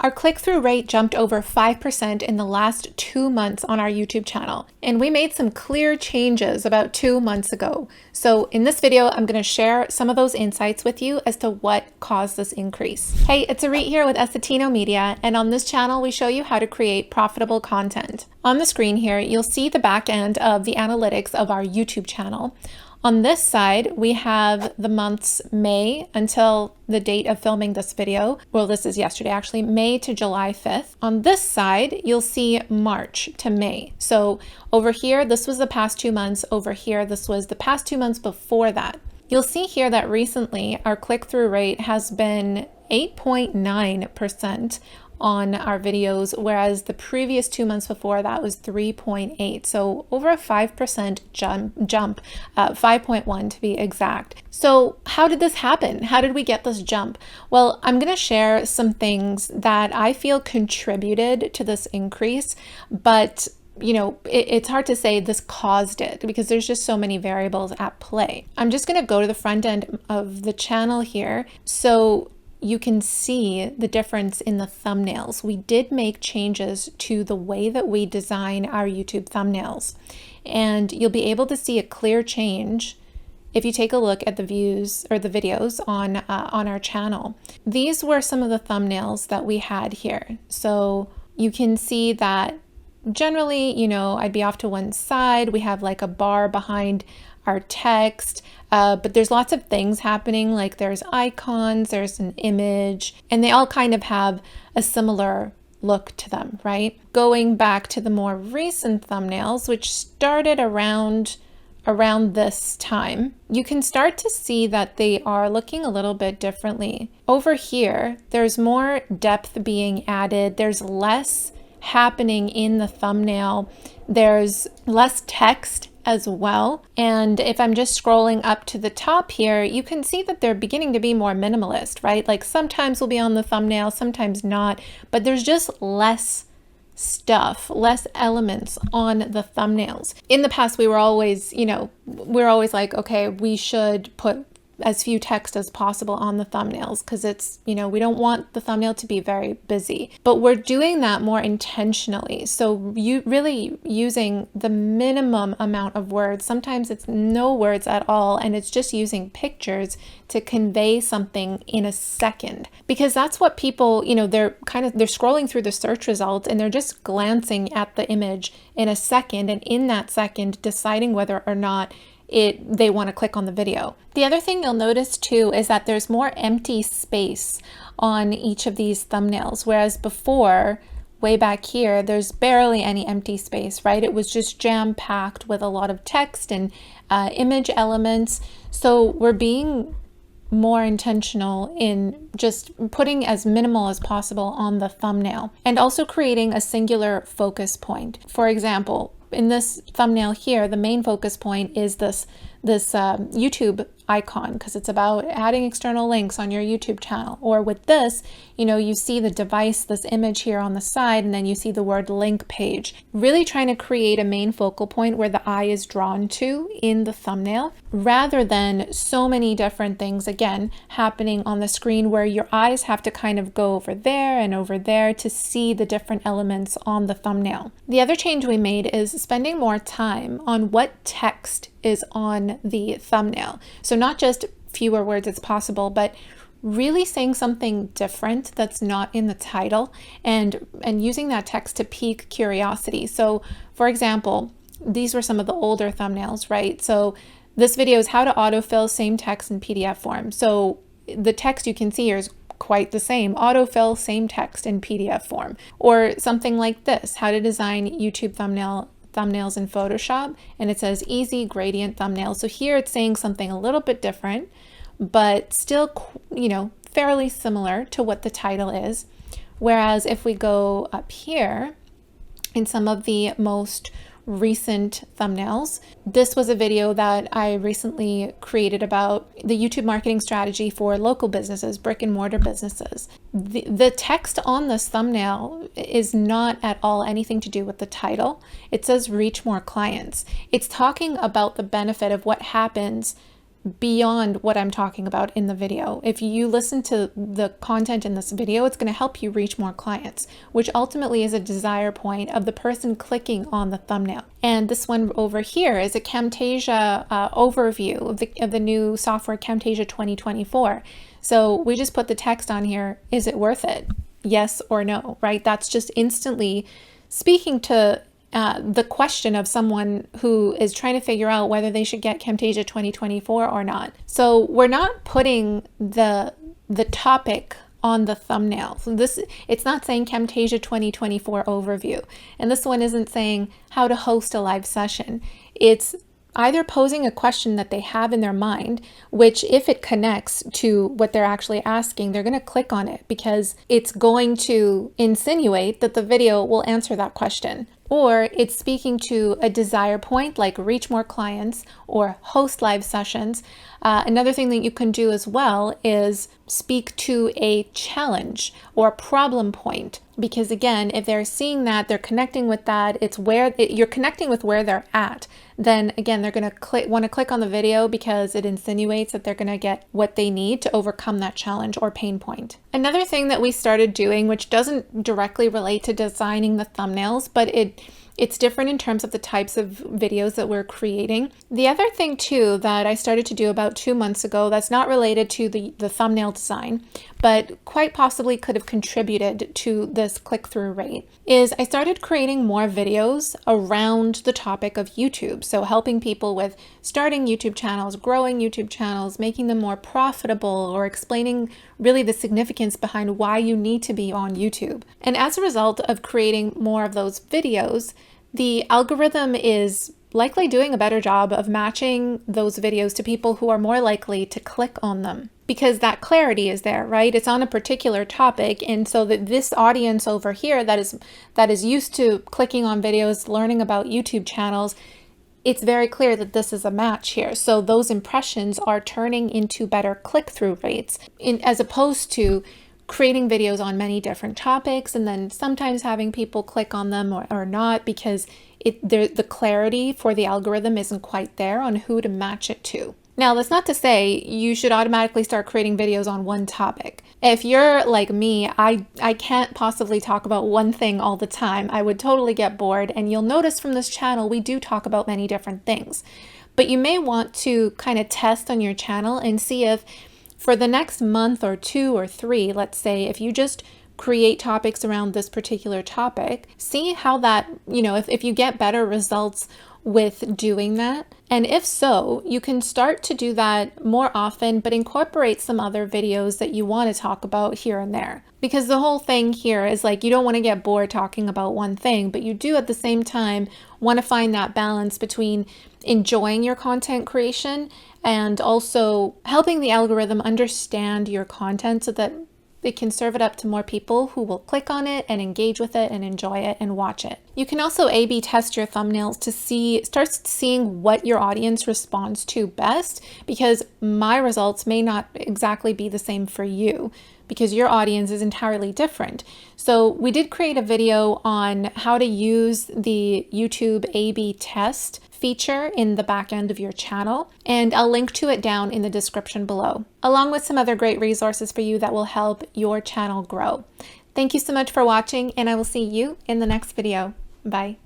Our click-through rate jumped over 5% in the last 2 months on our YouTube channel, and we made some clear changes about 2 months ago. So in this video, I'm going to share some of those insights with you as to what caused this increase. Hey, it's Arit here with Essetino Media, and on this channel, we show you how to create profitable content. On the screen here, you'll see the back end of the analytics of our YouTube channel. On this side, we have the months May until the date of filming this video. Well, this is yesterday, actually, May to July 5th. On this side, you'll see March to May. So over here, this was the past 2 months. Over here, this was the past 2 months before that. You'll see here that recently our click-through rate has been 8.9% on our videos, whereas the previous 2 months before that was 3.8. So over a 5% jump, 5.1 to be exact. So how did this happen? How did we get this jump? Well, I'm going to share some things that I feel contributed to this increase, but you know, it's hard to say this caused it because there's just so many variables at play. I'm just going to go to the front end of the channel here. So you can see the difference in the thumbnails. We did make changes to the way that we design our YouTube thumbnails, and you'll be able to see a clear change if you take a look at the views or the videos on our channel. These were some of the thumbnails that we had here. So you can see that generally, you know, I'd be off to one side. We have like a bar behind our text, but there's lots of things happening, like there's icons, there's an image, and they all kind of have a similar look to them, right? Going back to the more recent thumbnails, which started around this time, you can start to see that they are looking a little bit differently. Over here, there's more depth being added. There's less happening in the thumbnail. There's less text as well. And if I'm just scrolling up to the top here, you can see that they're beginning to be more minimalist, right? Like sometimes will be on the thumbnail, sometimes not, but there's just less stuff, less elements on the thumbnails. In the past, we were always, you know, we're always like, okay, we should put as few text as possible on the thumbnails because it's, you know, we don't want the thumbnail to be very busy, but we're doing that more intentionally. So you really using the minimum amount of words. Sometimes it's no words at all, and it's just using pictures to convey something in a second, because that's what people, you know, they're scrolling through the search results and they're just glancing at the image in a second, and in that second deciding whether or not they want to click on the video. The other thing you'll notice too is that there's more empty space on each of these thumbnails, whereas before, way back here, there's barely any empty space, right? It was just jam-packed with a lot of text and image elements. So we're being more intentional in just putting as minimal as possible on the thumbnail, and also creating a singular focus point. For example, in this thumbnail here, the main focus point is this YouTube icon, because it's about adding external links on your YouTube channel. Or with this, you know, you see the device, this image here on the side, and then you see the word link page. Really trying to create a main focal point where the eye is drawn to in the thumbnail, rather than so many different things, again, happening on the screen where your eyes have to kind of go over there and over there to see the different elements on the thumbnail. The other change we made is spending more time on what text is on the thumbnail. So not just fewer words as possible, but really saying something different that's not in the title, and using that text to pique curiosity. So for example, these were some of the older thumbnails, right? So this video is how to autofill same text in PDF form. So the text you can see here is quite the same. Autofill same text in PDF form. Or something like this, how to design YouTube thumbnails in Photoshop, and it says easy gradient thumbnail. So here it's saying something a little bit different, but still, you know, fairly similar to what the title is. Whereas if we go up here in some of the most recent thumbnails, this was a video that I recently created about the YouTube marketing strategy for local businesses, brick and mortar businesses. The text on this thumbnail is not at all anything to do with the title. It says reach more clients. It's talking about the benefit of what happens beyond what I'm talking about in the video. If you listen to the content in this video, it's going to help you reach more clients, which ultimately is a desire point of the person clicking on the thumbnail. And this one over here is a Camtasia overview of the new software Camtasia 2024. So we just put the text on here. Is it worth it? Yes or no, right? That's just instantly speaking to the question of someone who is trying to figure out whether they should get Camtasia 2024 or not. So we're not putting the topic on the thumbnail. So it's not saying Camtasia 2024 overview. And this one isn't saying how to host a live session. It's either posing a question that they have in their mind, which if it connects to what they're actually asking, they're going to click on it because it's going to insinuate that the video will answer that question. Or it's speaking to a desire point like reach more clients or host live sessions. Another thing that you can do as well is speak to a challenge or problem point. Because again, if they're seeing that, they're connecting with that, you're connecting with where they're at, then again, they're going to want to click on the video because it insinuates that they're going to get what they need to overcome that challenge or pain point. Another thing that we started doing, which doesn't directly relate to designing the thumbnails, but it's different in terms of the types of videos that we're creating. The other thing too that I started to do about 2 months ago that's not related to the thumbnail design, but quite possibly could have contributed to this click-through rate, is I started creating more videos around the topic of YouTube. So helping people with starting YouTube channels, growing YouTube channels, making them more profitable, or explaining really the significance behind why you need to be on YouTube. And as a result of creating more of those videos, the algorithm is likely doing a better job of matching those videos to people who are more likely to click on them because that clarity is there, right? It's on a particular topic. And so that this audience over here that is used to clicking on videos, learning about YouTube channels, it's very clear that this is a match here. So those impressions are turning into better click-through rates as opposed to creating videos on many different topics and then sometimes having people click on them or not because the clarity for the algorithm isn't quite there on who to match it to. Now, that's not to say you should automatically start creating videos on one topic. If you're like me, I can't possibly talk about one thing all the time. I would totally get bored, and you'll notice from this channel, we do talk about many different things. But you may want to kind of test on your channel and see if for the next month or 2 or 3, let's say, if you just create topics around this particular topic, see how that, if you get better results with doing that. And if so, you can start to do that more often, but incorporate some other videos that you want to talk about here and there. Because the whole thing here is like, you don't want to get bored talking about one thing, but you do at the same time want to find that balance between enjoying your content creation and also helping the algorithm understand your content so that it can serve it up to more people who will click on it and engage with it and enjoy it and watch it. You can also A/B test your thumbnails to start seeing what your audience responds to best, because my results may not exactly be the same for you because your audience is entirely different. So we did create a video on how to use the YouTube A/B test feature in the back end of your channel, and I'll link to it down in the description below, along with some other great resources for you that will help your channel grow. Thank you so much for watching, and I will see you in the next video. Bye.